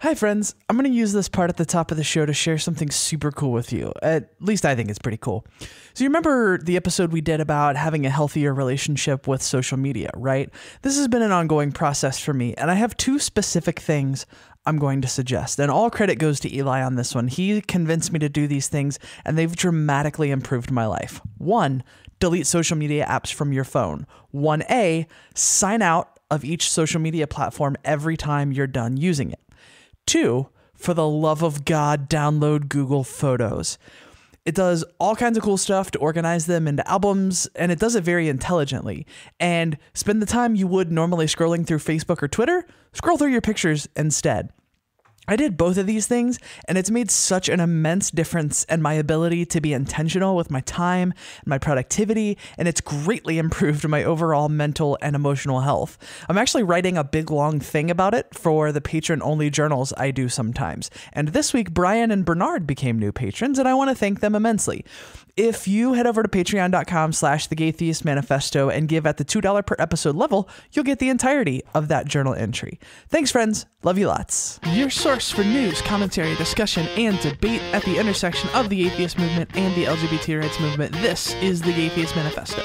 Hi, friends. I'm going to use this part at the top of the show to share something super cool with you. At least I think it's pretty cool. So you remember the episode we did about having a healthier relationship with social media, right? This has been an ongoing process for me, and I have two specific things I'm going to suggest. And all credit goes to Eli on this one. He convinced me to do these things, and they've dramatically improved my life. 1, delete social media apps from your phone. 1A, sign out of each social media platform every time you're done using it. 2, for the love of God, download Google Photos. It does all kinds of cool stuff to organize them into albums, and it does it very intelligently. And spend the time you would normally scrolling through Facebook or Twitter, scroll through your pictures instead. I did both of these things, and it's made such an immense difference in my ability to be intentional with my time and my productivity, and it's greatly improved my overall mental and emotional health. I'm actually writing a big long thing about it for the patron-only journals I do sometimes. And this week, Brian and Bernard became new patrons, and I want to thank them immensely. If you head over to patreon.com/thegaytheist manifesto and give at the $2 per episode level, you'll get the entirety of that journal entry. Thanks, friends. Love you lots. Your source for news, commentary, discussion, and debate at the intersection of the atheist movement and the LGBT rights movement. This is the Gay Theist Manifesto.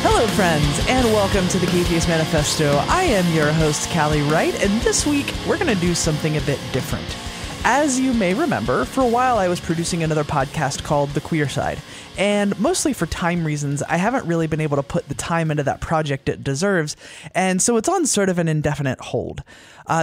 Hello, friends, and welcome to the Gay Theist Manifesto. I am your host, Callie Wright, and this week we're going to do something a bit different. As you may remember, for a while I was producing another podcast called The Queer Side, and mostly for time reasons, I haven't really been able to put the time into that project it deserves, and so it's on sort of an indefinite hold.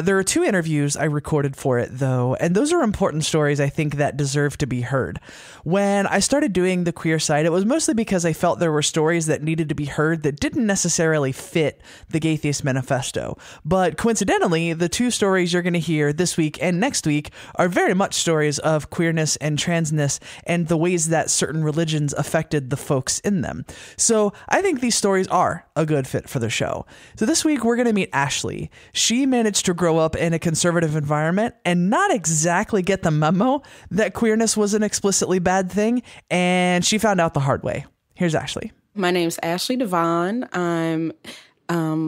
There are 2 interviews I recorded for it, though, and those are important stories I think that deserve to be heard. When I started doing The Queer Side, it was mostly because I felt there were stories that needed to be heard that didn't necessarily fit the Gay Theist Manifesto. But coincidentally, the 2 stories you're going to hear this week and next week are very much stories of queerness and transness and the ways that certain religions affected the folks in them. So I think these stories are a good fit for the show. So this week, we're going to meet Ashley. She managed to grow up in a conservative environment and not exactly get the memo that queerness was an explicitly bad thing, and she found out the hard way. Here's Ashley. My name's Ashley Devon. I'm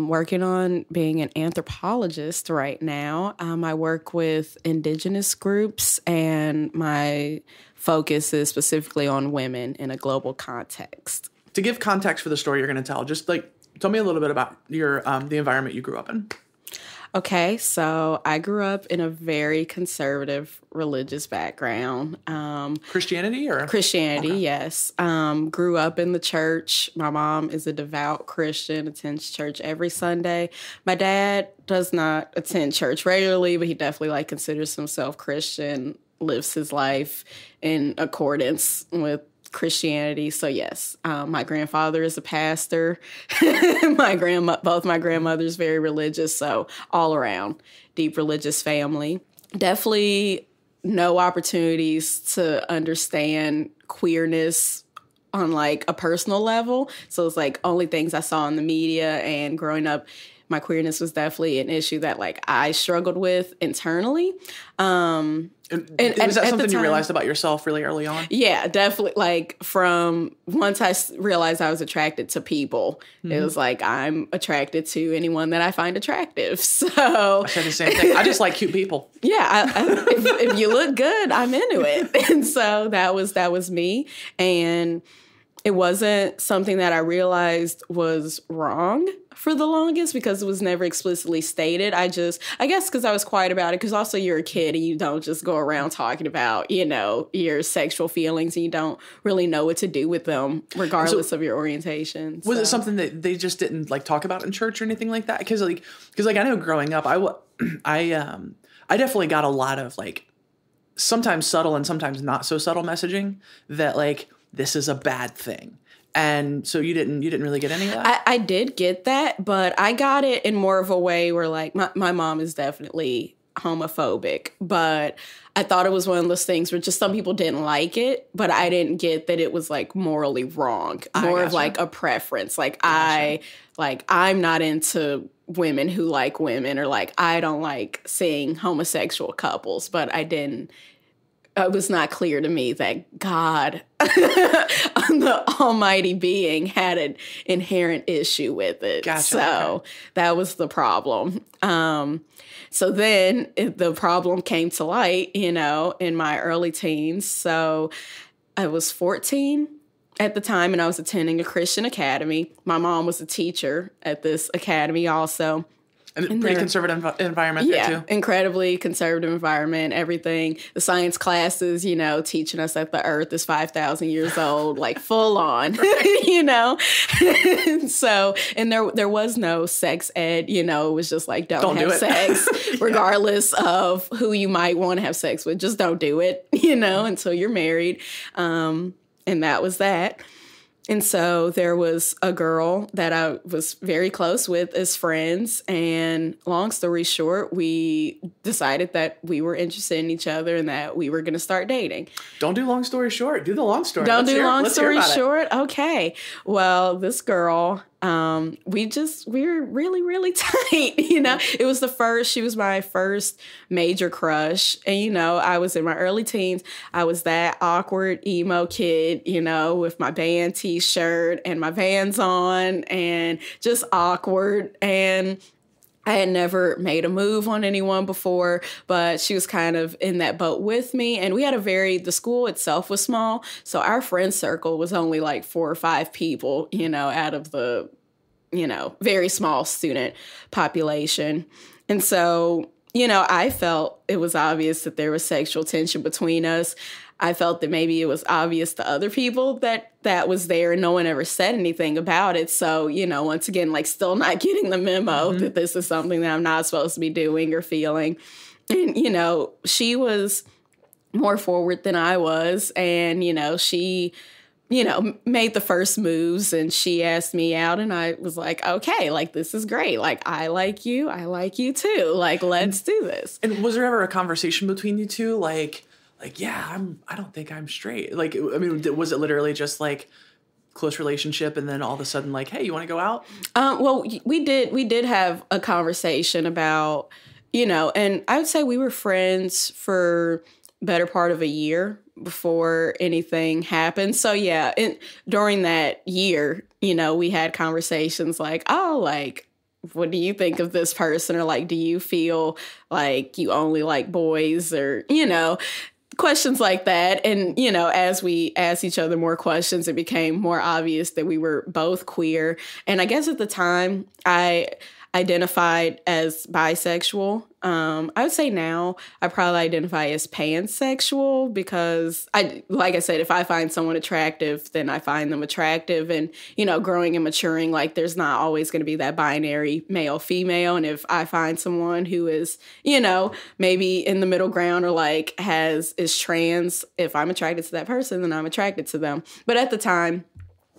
working on being an anthropologist right now. I work with indigenous groups, and my focus is specifically on women in a global context. To give context for the story you're going to tell, just tell me a little bit about your the environment you grew up in. Okay, so I grew up in a very conservative religious background. Christianity or? Christianity, okay. Yes. Grew up in the church. My mom is a devout Christian, attends church every Sunday. My dad does not attend church regularly, but he definitely considers himself Christian, lives his life in accordance with Christianity. So yes, my grandfather is a pastor. Both my grandmothers very religious. So all around deep religious family. Definitely no opportunities to understand queerness on a personal level. So it's only things I saw in the media, and growing up, my queerness was definitely an issue that I struggled with internally. And was that something you realized about yourself really early on? Yeah, definitely. From once I realized I was attracted to people, It was I'm attracted to anyone that I find attractive. So I said the same thing. I just like cute people. Yeah, if you look good, I'm into it. And so that was me. And it wasn't something that I realized was wrong for the longest because it was never explicitly stated. I guess because I was quiet about it, because also you're a kid and you don't just go around talking about, your sexual feelings, and you don't really know what to do with them regardless of your orientation. Was it something that they just didn't talk about in church or anything like that? Because I know growing up, I definitely got a lot of sometimes subtle and sometimes not so subtle messaging that this is a bad thing. And so you didn't really get any of that? I did get that, but I got it in more of a way where my mom is definitely homophobic, but I thought it was one of those things where just some people didn't like it, but I didn't get that it was morally wrong. More of a preference. I'm not into women who like women, or like I don't like seeing homosexual couples, but it was not clear to me that God, the almighty being, had an inherent issue with it. Gotcha. So that was the problem. So then the problem came to light, in my early teens. So I was 14 at the time, and I was attending a Christian academy. My mom was a teacher at this academy also. And pretty conservative environment there, too. Yeah, incredibly conservative environment, everything. The science classes, teaching us that the earth is 5,000 years old, like full on, So, and there was no sex ed, it was just like, don't have sex, regardless of who you might want to have sex with. Just don't do it, until you're married. And that was that. And so there was a girl that I was very close with as friends. And long story short, we decided that we were interested in each other and that we were going to start dating. Don't do long story short. Do the long story. Don't do long story short. Okay. Well, this girl, we were really, really tight. It was she was my first major crush. And, I was in my early teens. I was that awkward emo kid, with my band t-shirt and my Vans on, and just awkward. And I had never made a move on anyone before, but she was kind of in that boat with me. And we had the school itself was small. So our friend circle was only like 4 or 5 people, out of the, very small student population. And so, I felt it was obvious that there was sexual tension between us. I felt that maybe it was obvious to other people that was there, and no one ever said anything about it. So, once again, like still not getting the memo that this is something that I'm not supposed to be doing or feeling. And, she was more forward than I was. And, she, made the first moves, and she asked me out, and I was like, okay, like, this is great. Like, I like you too. Like, let's do this. And was there ever a conversation between you two? Like, yeah, I don't think I'm straight. Like, I mean, was it literally just like close relationship, and then all of a sudden like, hey, you want to go out? Well, we did have a conversation about, and I would say we were friends for better part of a year before anything happened. So yeah, during that year, we had conversations like, oh, like, what do you think of this person? Or like, do you feel like you only like boys? Or, questions like that. And, as we asked each other more questions, it became more obvious that we were both queer. And I guess at the time I identified as bisexual. I would say now I probably identify as pansexual, because like I said, if I find someone attractive, then I find them attractive. And, growing and maturing, like there's not always going to be that binary male, female. And if I find someone who is, maybe in the middle ground, or like is trans, if I'm attracted to that person, then I'm attracted to them. But at the time,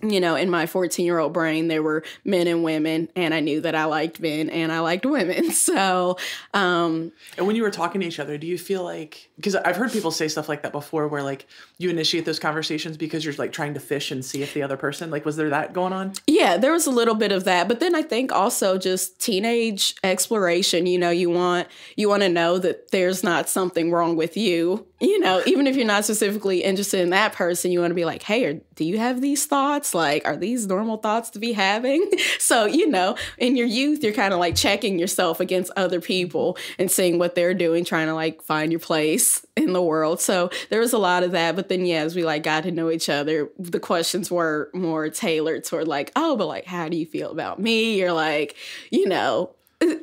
in my 14-year-old brain, there were men and women, and I knew that I liked men and I liked women. So, and when you were talking to each other, do you feel like, because I've heard people say stuff like that before, where like you initiate those conversations because you're like trying to fish and see if the other person, like, was there that going on? Yeah, there was a little bit of that. But then I think also just teenage exploration, you want to know that there's not something wrong with you. Even if you're not specifically interested in that person, you want to be like, hey, do you have these thoughts? Like, are these normal thoughts to be having? So, in your youth, you're kind of like checking yourself against other people and seeing what they're doing, trying to like find your place in the world. So there was a lot of that. But then, yeah, as we like got to know each other, the questions were more tailored toward like, oh, but like, how do you feel about me? Or like,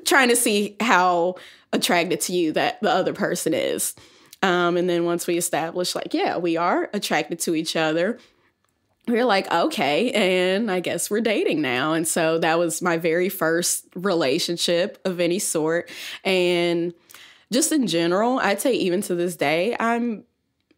trying to see how attracted to you that the other person is. And then once we established, like, yeah, we are attracted to each other, we were like, okay, and I guess we're dating now. And so that was my very first relationship of any sort. And just in general, I'd say even to this day, I'm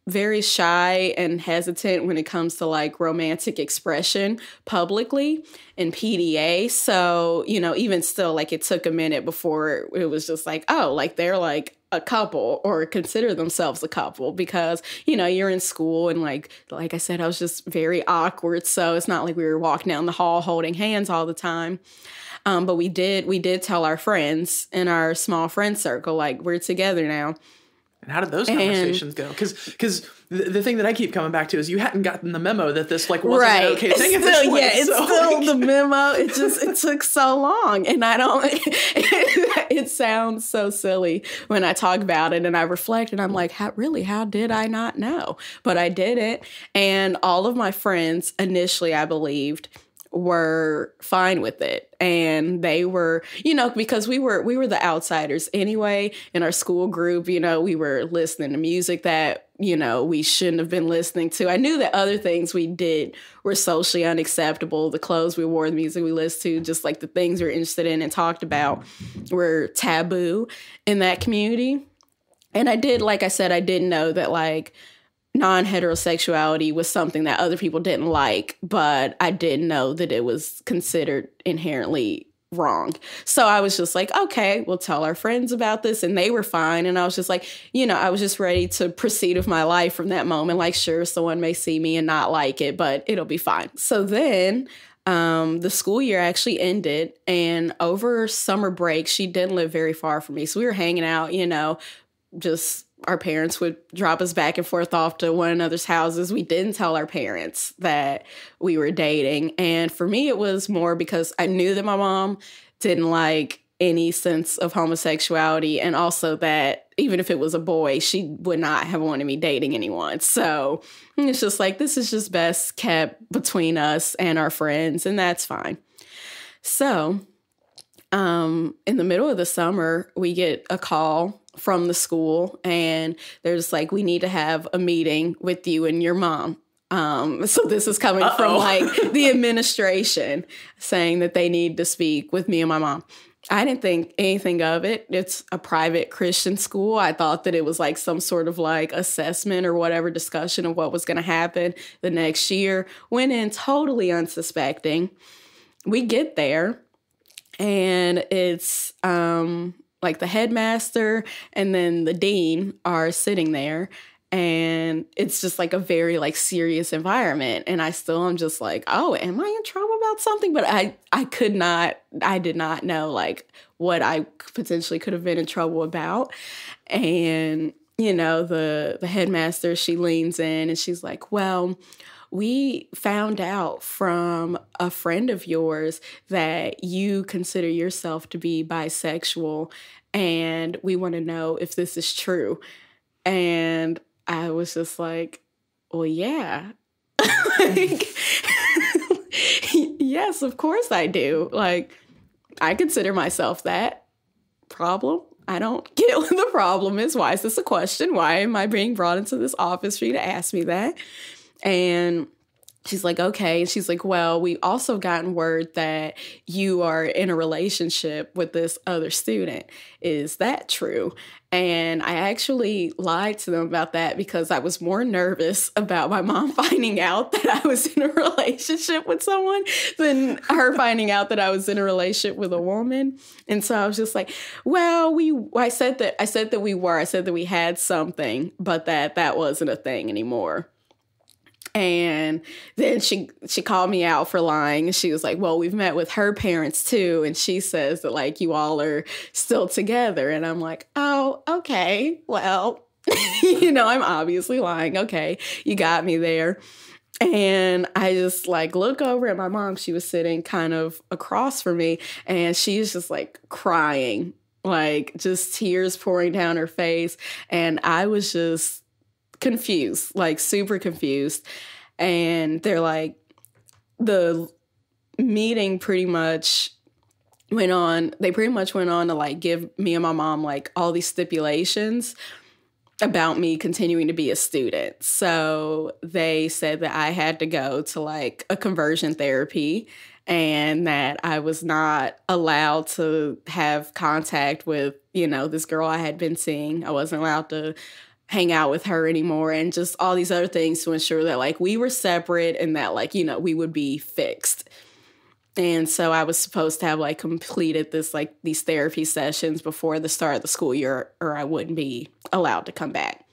very shy and hesitant when it comes to like romantic expression publicly in PDA. So, you know, even still, like it took a minute before it was just like, oh, like they're like a couple or consider themselves a couple, because, you know, you're in school and like I said, I was just very awkward. So it's not like we were walking down the hall holding hands all the time. But we did tell our friends in our small friend circle, like, we're together now. And how did those conversations go? Because the thing that I keep coming back to is you hadn't gotten the memo that this like wasn't an okay thing at this point. Yeah, it's still the memo. It took so long, and I don't. It sounds so silly when I talk about it, and I reflect, and I'm like, how did I not know? But I did it, and all of my friends initially, I believed, were fine with it. And they were, you know, because we were the outsiders anyway in our school group. You know, we were listening to music that, you know, we shouldn't have been listening to. I knew that other things we did were socially unacceptable. The clothes we wore, the music we listened to, just like the things we were interested in and talked about were taboo in that community. And I did, like I said, I didn't know that like non-heterosexuality was something that other people didn't like, but I didn't know that it was considered inherently wrong. So I was just like, okay, we'll tell our friends about this, and they were fine. And I was just like, you know, I was just ready to proceed with my life from that moment. Like, sure, someone may see me and not like it, but it'll be fine. So then the school year actually ended, and over summer break, she didn't live very far from me. So we were hanging out, you know, just our parents would drop us back and forth off to one another's houses. We didn't tell our parents that we were dating. And for me, it was more because I knew that my mom didn't like any sense of homosexuality. And also that even if it was a boy, she would not have wanted me dating anyone. So it's just like, this is just best kept between us and our friends. And that's fine. So in the middle of the summer, we get a call from the school, and there's like, we need to have a meeting with you and your mom. So this is coming from like the administration saying that they need to speak with me and my mom. I didn't think anything of it. It's a private Christian school. I thought that it was like some sort of like assessment or whatever, discussion of what was going to happen the next year. Went in totally unsuspecting. We get there, and it's like the headmaster and then the dean are sitting there, and it's just like a very like serious environment. And I still am just like, oh, am I in trouble about something? But I did not know like what I potentially could have been in trouble about. And, you know, the headmaster, she leans in and she's like, well, we found out from a friend of yours that you consider yourself to be bisexual, and we want to know if this is true. And I was just like, well, yeah. Like, yes, of course I do. Like, I consider myself that. Problem? I don't get what the problem is. Why is this a question? Why am I being brought into this office for you to ask me that? And she's like, okay. And she's like, well, we also gotten word that you are in a relationship with this other student. Is that true? And I actually lied to them about that because I was more nervous about my mom finding out that I was in a relationship with someone than her finding out that I was in a relationship with a woman. And so I was just like, well, I said that we had something, but that wasn't a thing anymore. And then she called me out for lying. She was like, well, we've met with her parents too. And she says that like you all are still together. And I'm like, oh, okay, well, you know, I'm obviously lying. Okay, you got me there. And I just like look over at my mom. She was sitting kind of across from me, and she's just like crying, like just tears pouring down her face. And I was just confused, like super confused. And they're like, the meeting pretty much went on to like give me and my mom like all these stipulations about me continuing to be a student. So they said that I had to go to like a conversion therapy, and that I was not allowed to have contact with, you know, this girl I had been seeing. I wasn't allowed to hang out with her anymore, and just all these other things to ensure that like we were separate and that like, we would be fixed. And so I was supposed to have like completed these therapy sessions before the start of the school year, or I wouldn't be allowed to come back.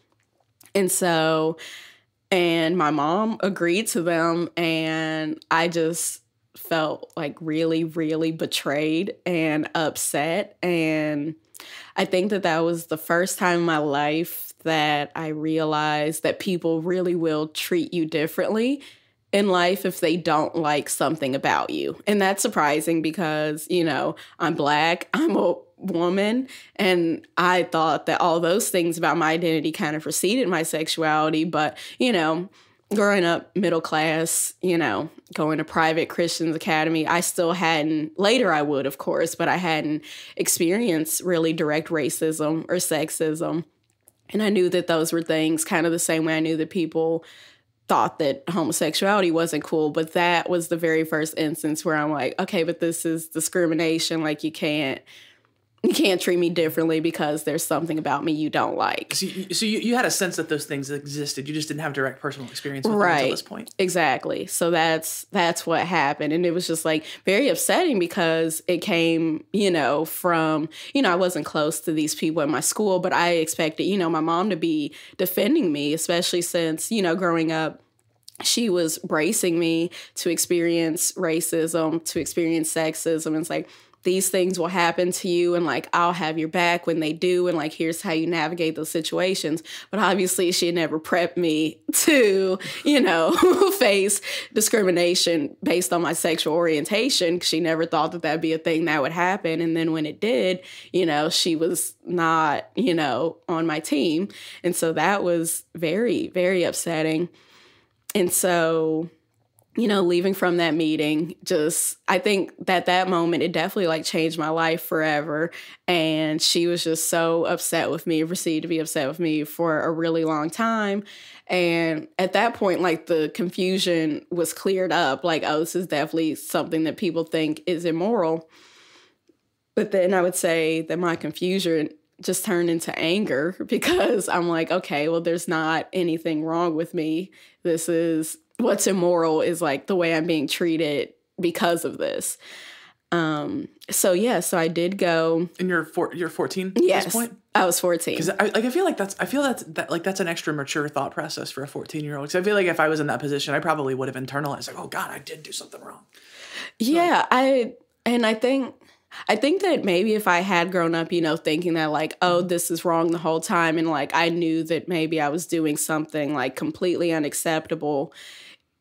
And my mom agreed to them, and I just felt like really, really betrayed and upset. And I think that was the first time in my life that I realized that people really will treat you differently in life if they don't like something about you. And that's surprising because, I'm Black, I'm a woman, and I thought that all those things about my identity kind of preceded my sexuality. But, growing up middle class, going to private Christian academy, I still hadn't, later I would, of course, but I hadn't experienced really direct racism or sexism. And I knew that those were things kind of the same way I knew that people thought that homosexuality wasn't cool. But that was the very first instance where I'm like, okay, but this is discrimination. Like, you can't treat me differently because there's something about me you don't like. So you had a sense that those things existed. You just didn't have direct personal experience with them until this point. Exactly. So that's what happened. And it was just like very upsetting because it came, from, I wasn't close to these people in my school, but I expected, my mom to be defending me, especially since, growing up, she was bracing me to experience racism, to experience sexism. And it's like, these things will happen to you, and like, I'll have your back when they do, and like, here's how you navigate those situations. But obviously she had never prepped me to, face discrimination based on my sexual orientation. She never thought that that'd be a thing that would happen. And then when it did, she was not, on my team. And so that was very, very upsetting. And so, leaving from that meeting, I think that moment, it definitely like changed my life forever. And she was just so upset with me, proceeded to be upset with me for a really long time. And at that point, like, the confusion was cleared up. Like, oh, this is definitely something that people think is immoral. But then I would say that my confusion just turned into anger because I'm like, okay, well, there's not anything wrong with me. This is what's immoral is like the way I'm being treated because of this. So I did go. And you're 14 yes, at this point? I was 14. Because I feel like that's an extra mature thought process for a 14-year-old. Because I feel like if I was in that position, I probably would have internalized like, oh God, I did do something wrong. Yeah, I think that maybe if I had grown up, thinking that like, oh, this is wrong the whole time, and like I knew that maybe I was doing something like completely unacceptable,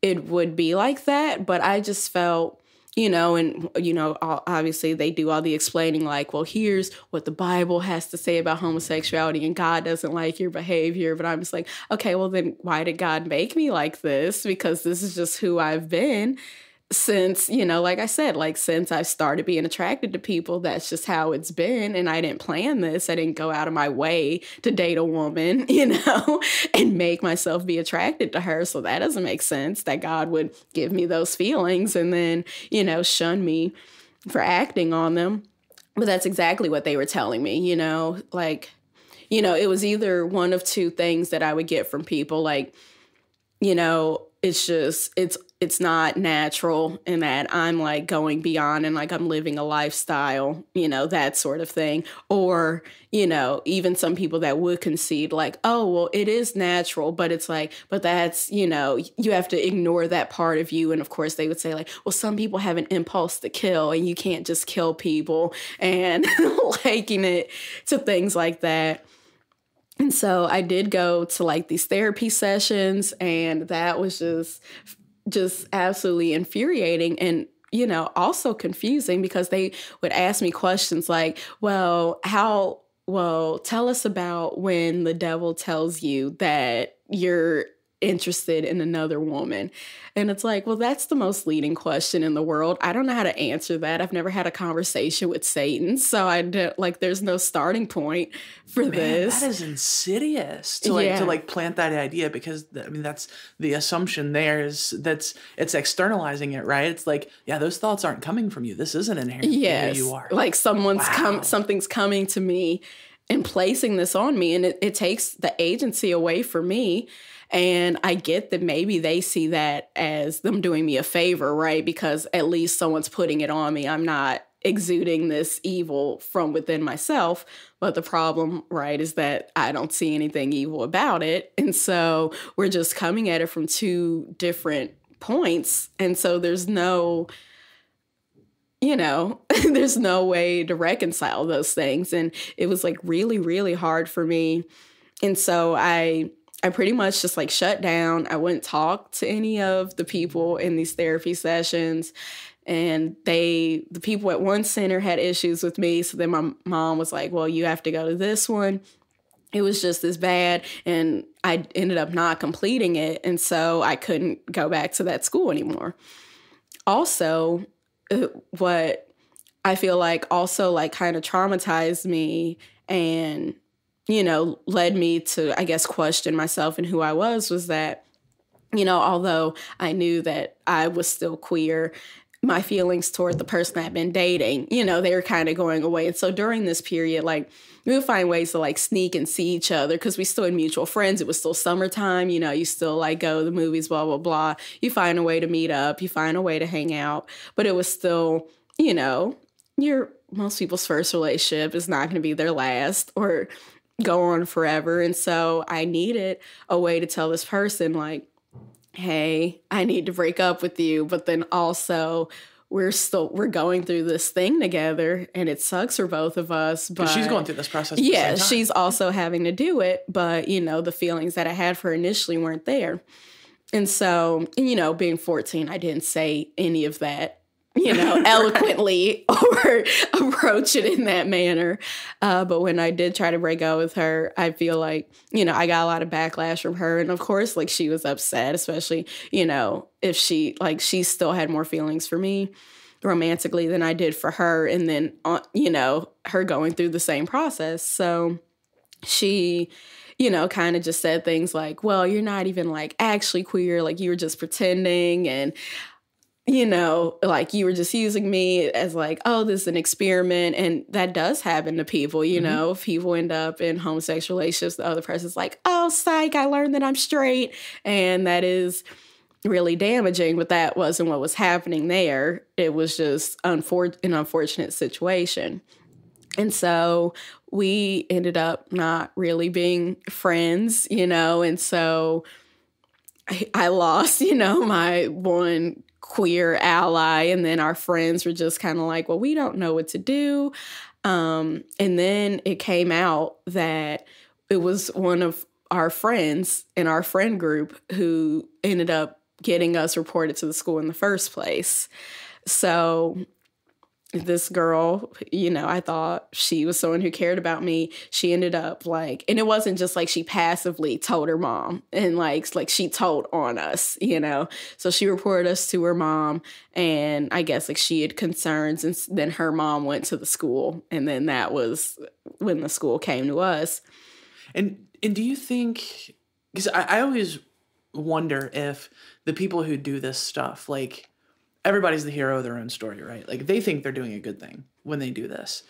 it would be like that. But I just felt, obviously they do all the explaining like, well, here's what the Bible has to say about homosexuality, and God doesn't like your behavior. But I'm just like, okay, well then why did God make me like this? Because this is just who I've been since, like I said, like since I started being attracted to people. That's just how it's been. And I didn't plan this. I didn't go out of my way to date a woman, and make myself be attracted to her. So that doesn't make sense that God would give me those feelings and then, shun me for acting on them. But that's exactly what they were telling me, like, it was either one of two things that I would get from people. Like, it's not natural, and that I'm like going beyond and like I'm living a lifestyle, that sort of thing. Or, even some people that would concede like, oh, well, it is natural, but it's like, but that's, you have to ignore that part of you. And of course they would say like, well, some people have an impulse to kill and you can't just kill people, and liking it to things like that. And so I did go to like these therapy sessions, and that was just absolutely infuriating and, also confusing because they would ask me questions like, well, tell us about when the devil tells you that you're interested in another woman. And it's like, well, that's the most leading question in the world. I don't know how to answer that. I've never had a conversation with Satan. So there's no starting point for this. That is insidious to plant that idea, because that's the assumption there is it's externalizing it, right? It's like, yeah, those thoughts aren't coming from you. This isn't inherently who you are. Like something's coming to me and placing this on me. And it takes the agency away from me. And I get that maybe they see that as them doing me a favor, right? Because at least someone's putting it on me. I'm not exuding this evil from within myself. But the problem, right, is that I don't see anything evil about it. And so we're just coming at it from two different points. And so there's no, there's no way to reconcile those things. And it was like really, really hard for me. And so I pretty much just like shut down. I wouldn't talk to any of the people in these therapy sessions. And the people at one center had issues with me. So then my mom was like, well, you have to go to this one. It was just as bad. And I ended up not completing it. And so I couldn't go back to that school anymore. Also, what I feel like also like kind of traumatized me and, led me to, I guess, question myself and who I was that, although I knew that I was still queer, my feelings toward the person I'd been dating, they were kind of going away. And so during this period, like, we would find ways to like sneak and see each other because we still had mutual friends. It was still summertime, you still like go to the movies, blah, blah, blah. You find a way to meet up, you find a way to hang out, but it was still, most people's first relationship is not going to be their last or go on forever. And so I needed a way to tell this person like, hey, I need to break up with you. But then also we're going through this thing together and it sucks for both of us. But she's going through this process. At the same time. She's also having to do it. But, the feelings that I had for her initially weren't there. And so, being 14, I didn't say any of that, eloquently or approach it in that manner. But when I did try to break up with her, I feel like, I got a lot of backlash from her. And of course, like she was upset, especially, if she still had more feelings for me romantically than I did for her. And then, her going through the same process. So she, kind of just said things like, well, you're not even like actually queer. Like you were just pretending and, like you were just using me as like, oh, this is an experiment. And that does happen to people, if people end up in homosexual relationships, the other person's like, oh, psych, I learned that I'm straight. And that is really damaging, but that wasn't what was happening there. It was just an unfortunate situation. And so we ended up not really being friends, and so I lost, my one queer ally, and then our friends were just kind of like, well, we don't know what to do. And then it came out that it was one of our friends in our friend group who ended up getting us reported to the school in the first place. So this girl, I thought she was someone who cared about me. She ended up like, and it wasn't just like she passively told her mom and like she told on us, So she reported us to her mom and I guess like she had concerns and then her mom went to the school and then that was when the school came to us. And do you think, because I always wonder if the people who do this stuff, like, everybody's the hero of their own story, right? Like they think they're doing a good thing when they do this.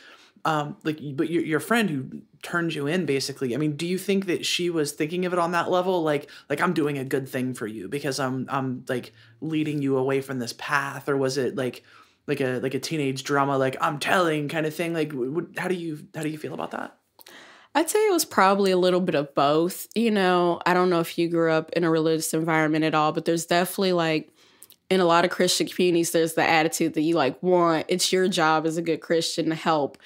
But your friend who turned you in, basically, I mean, do you think that she was thinking of it on that level? Like I'm doing a good thing for you because I'm like leading you away from this path, or was it like a teenage drama, like I'm telling kind of thing? Like, how do you feel about that? I'd say it was probably a little bit of both. I don't know if you grew up in a religious environment at all, but there's definitely like, in a lot of Christian communities, there's the attitude that you like want. It's your job as a good Christian to help,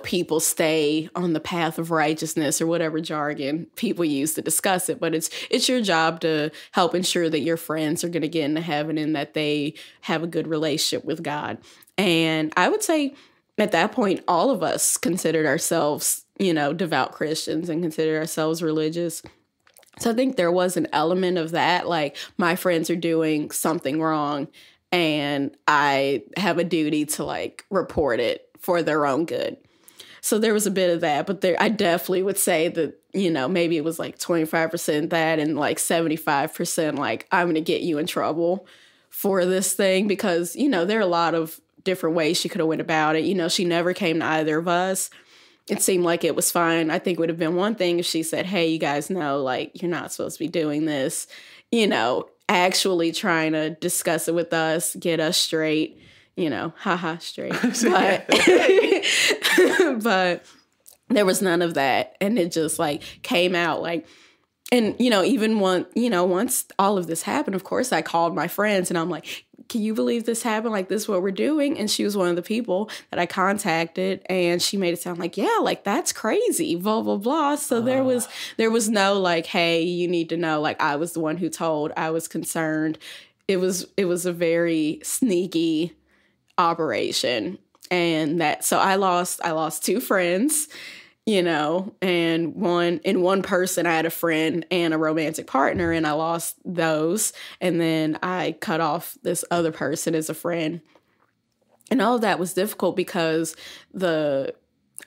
people stay on the path of righteousness or whatever jargon people use to discuss it. But it's your job to help ensure that your friends are going to get into heaven and that they have a good relationship with God. And I would say at that point, all of us considered ourselves, devout Christians and considered ourselves religious. So I think there was an element of that, like my friends are doing something wrong and I have a duty to like report it for their own good. So there was a bit of that, but I definitely would say that, maybe it was like 25% that and like 75% like I'm going to get you in trouble for this thing because, there are a lot of different ways she could have went about it. She never came to either of us. it seemed like it was fine. I think it would have been one thing if she said, hey, you guys know, like, you're not supposed to be doing this, actually trying to discuss it with us, get us straight, haha, straight. But, but there was none of that. And it just like came out like, and, even once all of this happened, of course, I called my friends and I'm like, can you believe this happened? Like, this is what we're doing. And she was one of the people that I contacted, and she made it sound like, yeah, like, that's crazy, blah, blah, blah. So there was no like, hey, you need to know, like, I was the one who told, I was concerned. It was a very sneaky operation. And so I lost two friends, and one person, I had a friend and a romantic partner, and I lost those. And then I cut off this other person as a friend. And all of that was difficult because the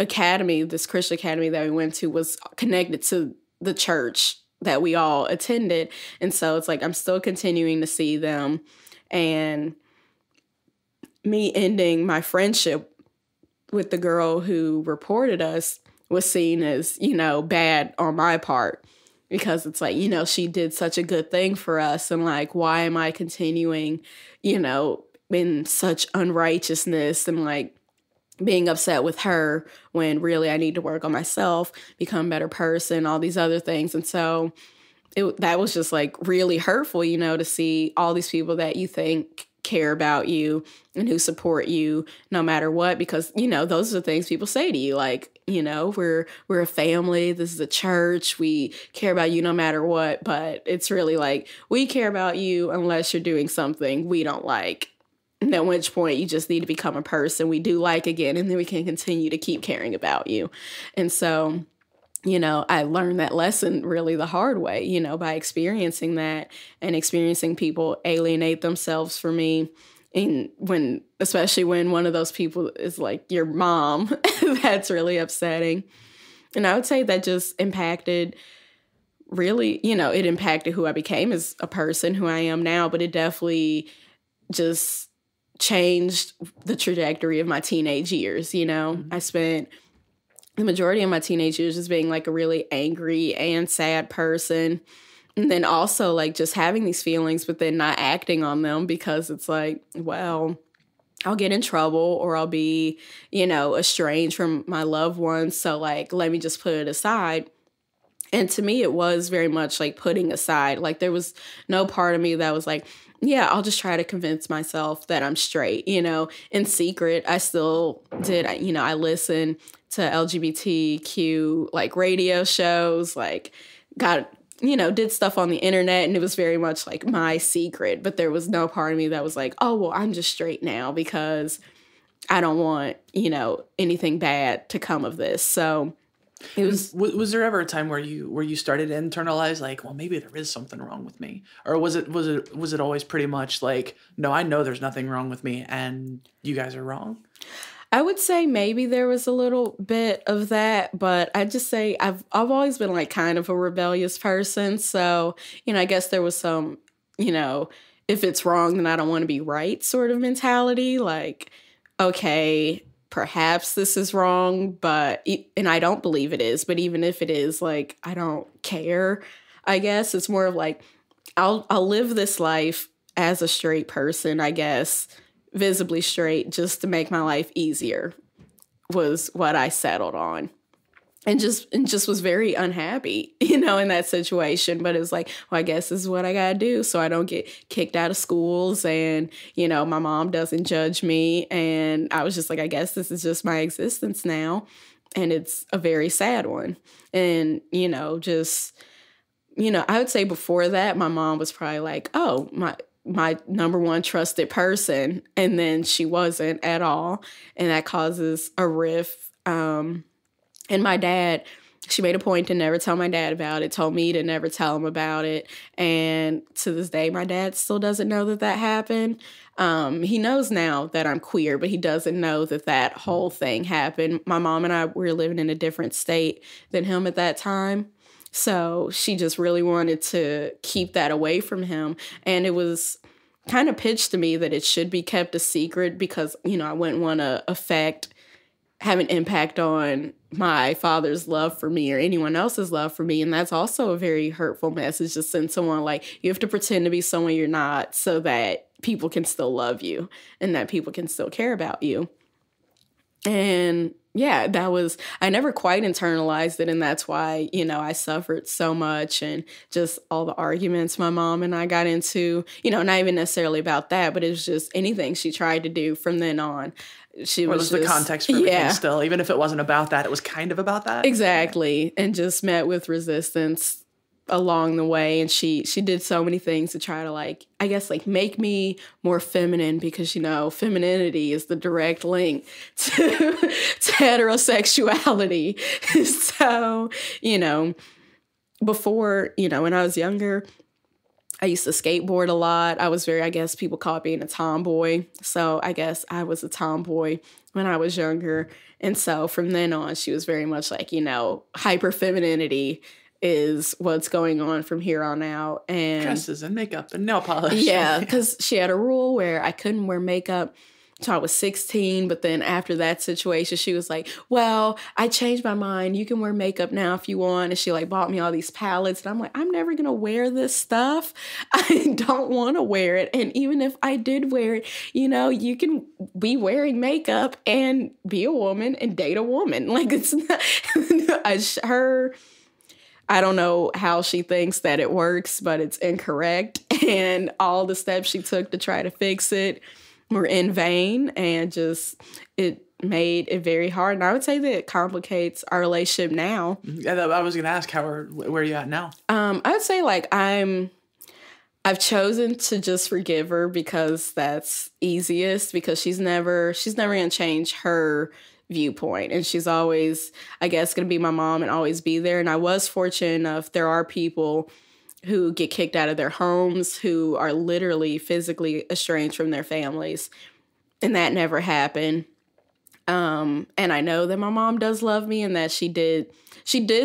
academy, this Christian academy that we went to, was connected to the church that we all attended. And so it's like, I'm still continuing to see them, and me ending my friendship with the girl who reported us was seen as, bad on my part, because it's like, she did such a good thing for us. And like, why am I continuing, in such unrighteousness and like being upset with her when really I need to work on myself, become a better person, all these other things. And so that was just like really hurtful, to see all these people that you think care about you and who support you no matter what, because those are the things people say to you, like, we're a family, this is a church, we care about you no matter what. But it's really like, we care about you unless you're doing something we don't like, and at which point you just need to become a person we do like again, and then we can continue to keep caring about you. And so I learned that lesson really the hard way, by experiencing that and experiencing people alienate themselves for me. And especially when one of those people is like your mom, that's really upsetting. And I would say that just impacted really, it impacted who I became as a person, who I am now, but it definitely just changed the trajectory of my teenage years. Mm-hmm. I spent the majority of my teenage years just being like a really angry and sad person. And then also like just having these feelings, but then not acting on them, because it's like, well, I'll get in trouble or I'll be, estranged from my loved ones. So like, let me just put it aside. And to me, it was very much like putting aside. Like there was no part of me that was like, yeah, I'll just try to convince myself that I'm straight, in secret. I still did, I listened to LGBTQ like radio shows, like did stuff on the internet, and it was very much like my secret. But there was no part of me that was like, oh, well, I'm just straight now because I don't want, anything bad to come of this. So it was there ever a time where you started to internalize like, well, maybe there is something wrong with me? Or was it always pretty much like, no, I know there's nothing wrong with me and you guys are wrong? I would say maybe there was a little bit of that, but I'd just say I've always been like kind of a rebellious person. So, I guess there was some, if it's wrong, then I don't want to be right sort of mentality. Like, okay, perhaps this is wrong, and I don't believe it is, but even if it is, like, I don't care. I guess it's more of like, I'll live this life as a straight person, I guess, visibly straight, just to make my life easier, was what I settled on. And just was very unhappy, in that situation. But it was like, well, I guess this is what I gotta do so I don't get kicked out of schools, and, my mom doesn't judge me. And I was just like, I guess this is just my existence now. And it's a very sad one. And, I would say before that, my mom was probably like, oh, my number one trusted person. And then she wasn't at all. And that causes a rift. And my dad, she made a point to never tell my dad about it, told me to never tell him about it. And to this day, my dad still doesn't know that happened. He knows now that I'm queer, but he doesn't know that whole thing happened. My mom and I were living in a different state than him at that time. So she just really wanted to keep that away from him. And it was kind of pitched to me that it should be kept a secret because, I wouldn't want to have an impact on, my father's love for me or anyone else's love for me. And that's also a very hurtful message to send someone, like, you have to pretend to be someone you're not so that people can still love you and that people can still care about you. And yeah, I never quite internalized it. And that's why, I suffered so much, and just all the arguments my mom and I got into, not even necessarily about that, but it was just anything she tried to do from then on. She was the context for everything still. Even if it wasn't about that, it was kind of about that. Exactly. And just met with resistance along the way. And she did so many things to try to make me more feminine, because, femininity is the direct link to heterosexuality. So, before, when I was younger, I used to skateboard a lot. I was people call it being a tomboy. So I guess I was a tomboy when I was younger. And so from then on, she was very much like, hyper femininity is what's going on from here on out. And dresses and makeup and nail polish. Yeah, because she had a rule where I couldn't wear makeup until I was 16. But then after that situation, she was like, well, I changed my mind. You can wear makeup now if you want. And she bought me all these palettes. And I'm like, I'm never going to wear this stuff. I don't want to wear it. And even if I did wear it, you can be wearing makeup and be a woman and date a woman. Like, it's not I don't know how she thinks that it works, but it's incorrect. And all the steps she took to try to fix it were in vain, and just it made it very hard. And I would say that it complicates our relationship now. Yeah, I was going to ask, where are you at now? I would say I've chosen to just forgive her, because that's easiest, because she's never going to change her viewpoint. And she's always, I guess, going to be my mom and always be there. And I was fortunate enough, there are people who get kicked out of their homes, who are literally physically estranged from their families. And that never happened. And I know that my mom does love me, and that she did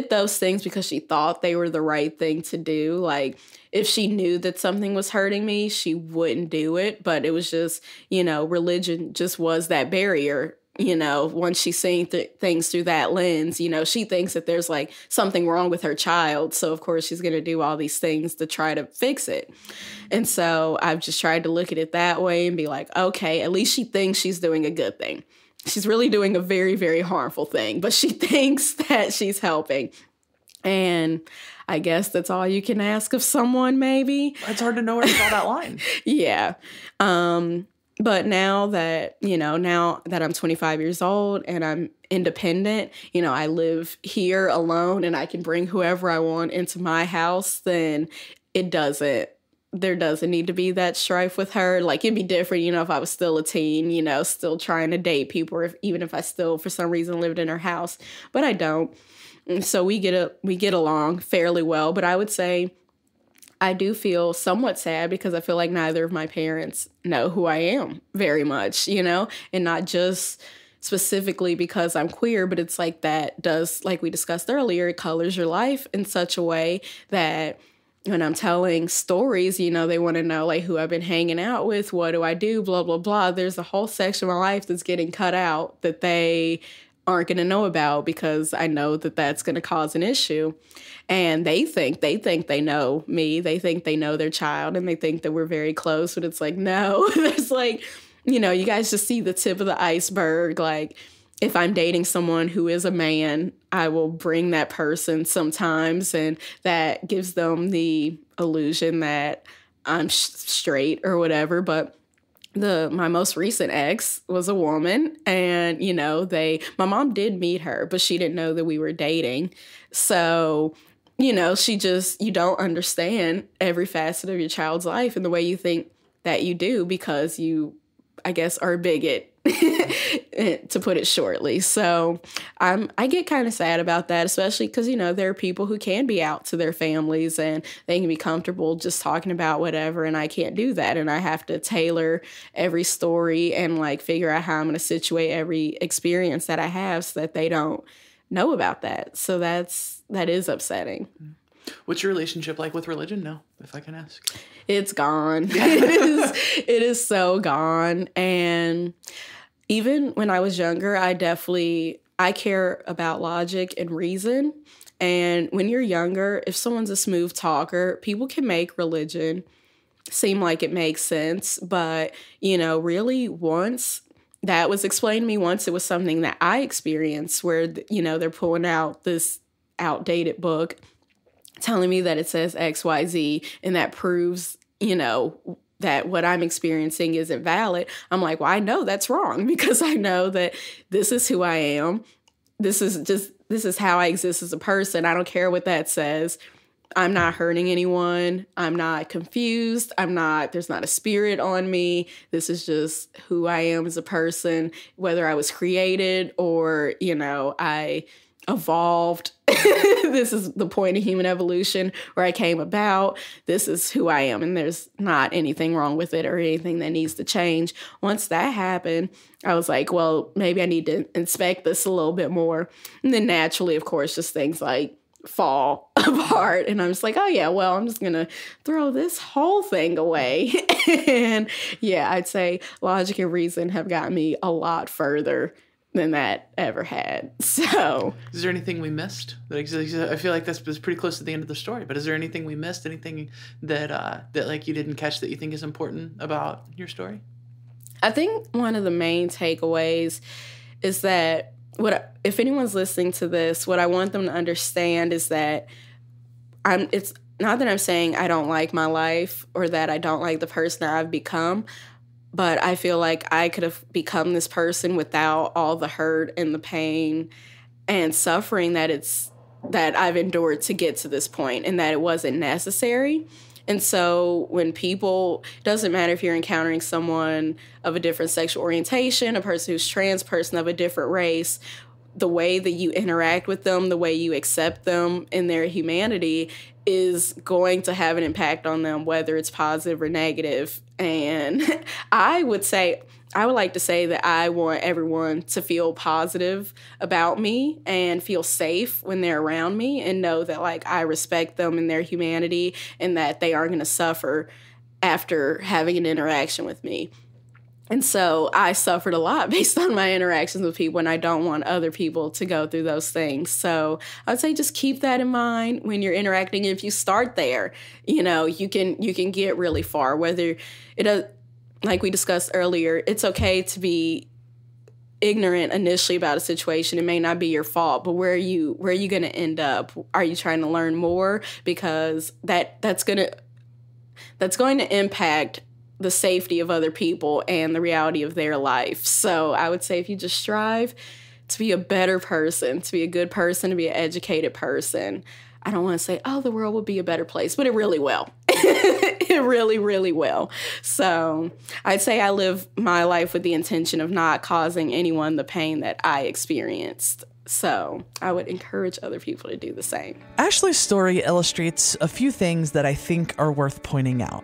those things because she thought they were the right thing to do. Like, if she knew that something was hurting me, she wouldn't do it. But it was just, religion just was that barrier. Once she's seeing things through that lens, she thinks that there's something wrong with her child. So of course she's going to do all these things to try to fix it. And so I've just tried to look at it that way and be like, okay, at least she thinks she's doing a good thing. She's really doing a very, very harmful thing, but she thinks that she's helping. And I guess that's all you can ask of someone, maybe. It's hard to know where to draw that line. Yeah. But now that I'm 25 years old and I'm independent, I live here alone and I can bring whoever I want into my house, then there doesn't need to be that strife with her. It'd be different, if I was still a teen, still trying to date people, or even if I still, for some reason, lived in her house. But I don't. And so we get along fairly well. But I would say I do feel somewhat sad, because I feel like neither of my parents know who I am very much, and not just specifically because I'm queer, but it's that does, like we discussed earlier, it colors your life in such a way that when I'm telling stories, they want to know who I've been hanging out with, what do I do, blah, blah, blah. There's a whole section of my life that's getting cut out that they aren't going to know about, because I know that that's going to cause an issue. And they think they know me. They think they know their child, and they think that we're very close. But it's no, there's you guys just see the tip of the iceberg. If I'm dating someone who is a man, I will bring that person sometimes, and that gives them the illusion that I'm straight or whatever. But my most recent ex was a woman, and my mom did meet her, but she didn't know that we were dating. So you don't understand every facet of your child's life in the way you think that you do, because you, I guess, are a bigot, to put it shortly. So I get kind of sad about that, especially because, there are people who can be out to their families and they can be comfortable just talking about whatever. And I can't do that. And I have to tailor every story and figure out how I'm going to situate every experience that I have so that they don't know about that. So that is upsetting. What's your relationship like with religion now, if I can ask? It's gone. It is so gone. And even when I was younger, I I care about logic and reason. And when you're younger, if someone's a smooth talker, people can make religion seem like it makes sense. But, really once that was explained to me, once it was something that I experienced where, they're pulling out this outdated book telling me that it says XYZ and that proves, that what I'm experiencing isn't valid. I'm like, well, I know that's wrong because I know that this is who I am. This is how I exist as a person. I don't care what that says. I'm not hurting anyone. I'm not confused. There's not a spirit on me. This is just who I am as a person, whether I was created or, I evolved. This is the point of human evolution where I came about. This is who I am, and there's not anything wrong with it or anything that needs to change. Once that happened, I was like, well, maybe I need to inspect this a little bit more. And then naturally, of course, just things like fall apart. And I'm just like, oh, yeah, well, I'm just going to throw this whole thing away. And yeah, I'd say logic and reason have gotten me a lot further than that ever had. So, is there anything we missed? I feel like that's pretty close to the end of the story. But is there anything we missed? Anything that like you didn't catch that you think is important about your story? I think one of the main takeaways is that if anyone's listening to this, what I want them to understand is that it's not that I'm saying I don't like my life or that I don't like the person that I've become. But I feel like I could have become this person without all the hurt and the pain and suffering that I've endured to get to this point, and that it wasn't necessary. And so when people, it doesn't matter if you're encountering someone of a different sexual orientation, a person who's trans, person of a different race, the way that you interact with them, the way you accept them in their humanity is going to have an impact on them, whether it's positive or negative. And I would like to say that I want everyone to feel positive about me and feel safe when they're around me and know that like I respect them and their humanity and that they aren't going to suffer after having an interaction with me. And so I suffered a lot based on my interactions with people, and I don't want other people to go through those things. So I'd say just keep that in mind when you're interacting. If you start there, you can get really far. Whether like we discussed earlier, it's okay to be ignorant initially about a situation. It may not be your fault, but where are you going to end up? Are you trying to learn more? Because that's going to impact the safety of other people and the reality of their life. So I would say if you just strive to be a better person, to be a good person, to be an educated person, I don't want to say, oh, the world will be a better place, but it really will. It really, really will. So I'd say I live my life with the intention of not causing anyone the pain that I experienced. So I would encourage other people to do the same. Ashley's story illustrates a few things that I think are worth pointing out.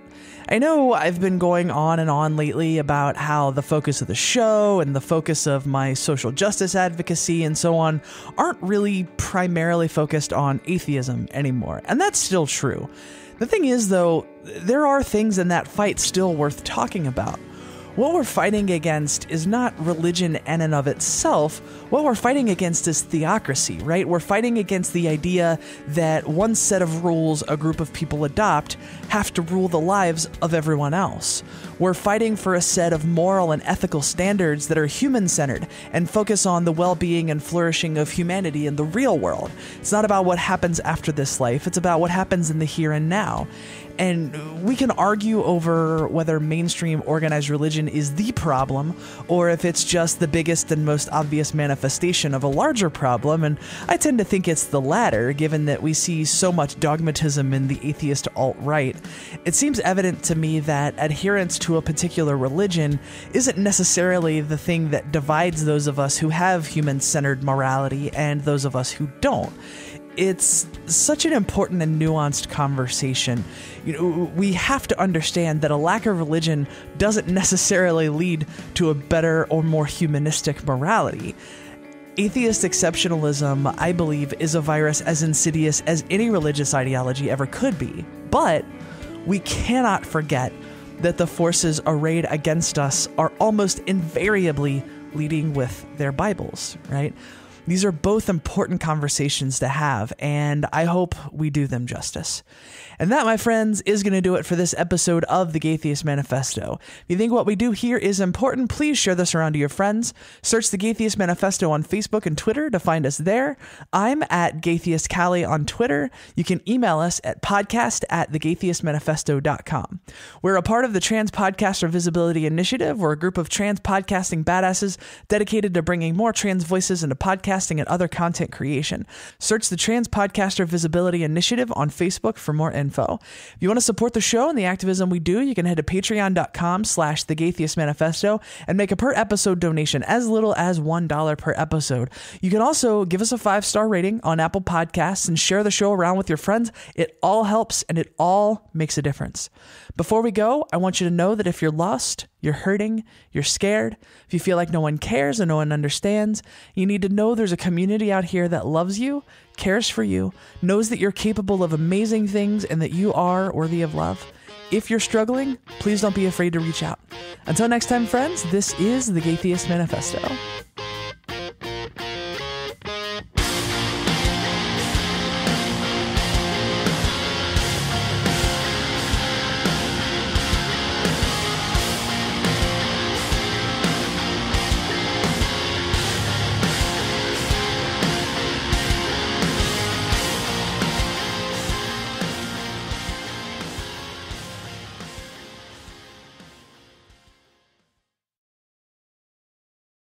I know I've been going on and on lately about how the focus of the show and the focus of my social justice advocacy and so on aren't really primarily focused on atheism anymore. And that's still true. The thing is, though, there are things in that fight still worth talking about. What we're fighting against is not religion in and of itself. What we're fighting against is theocracy, right? We're fighting against the idea that one set of rules a group of people adopt have to rule the lives of everyone else. We're fighting for a set of moral and ethical standards that are human-centered and focus on the well-being and flourishing of humanity in the real world. It's not about what happens after this life. It's about what happens in the here and now. And we can argue over whether mainstream organized religion is the problem or if it's just the biggest and most obvious manifestation of a larger problem, and I tend to think it's the latter, given that we see so much dogmatism in the atheist alt-right. It seems evident to me that adherence to a particular religion isn't necessarily the thing that divides those of us who have human-centered morality and those of us who don't. It's such an important and nuanced conversation. We have to understand that a lack of religion doesn't necessarily lead to a better or more humanistic morality. Atheist exceptionalism, I believe, is a virus as insidious as any religious ideology ever could be. But we cannot forget that the forces arrayed against us are almost invariably leading with their Bibles, right? These are both important conversations to have, and I hope we do them justice. And that, my friends, is going to do it for this episode of the Gaytheist Manifesto. If you think what we do here is important, please share this around to your friends. Search the Gaytheist Manifesto on Facebook and Twitter to find us there. I'm at Gaytheist Callie on Twitter. You can email us at podcast@thegaytheistmanifesto.com. We're a part of the Trans Podcaster Visibility Initiative. We're a group of trans podcasting badasses dedicated to bringing more trans voices into podcasting and other content creation. Search the Trans Podcaster Visibility Initiative on Facebook for more info. If you want to support the show and the activism we do, you can head to patreon.com/thegaytheistmanifesto and make a per episode donation as little as $1 per episode. You can also give us a 5-star rating on Apple Podcasts and share the show around with your friends. It all helps and it all makes a difference. Before we go, I want you to know that if you're lost, you're hurting, you're scared, if you feel like no one cares and no one understands, you need to know there's a community out here that loves you, cares for you, knows that you're capable of amazing things and that you are worthy of love. If you're struggling, please don't be afraid to reach out. Until next time, friends, this is the Gaytheist Manifesto.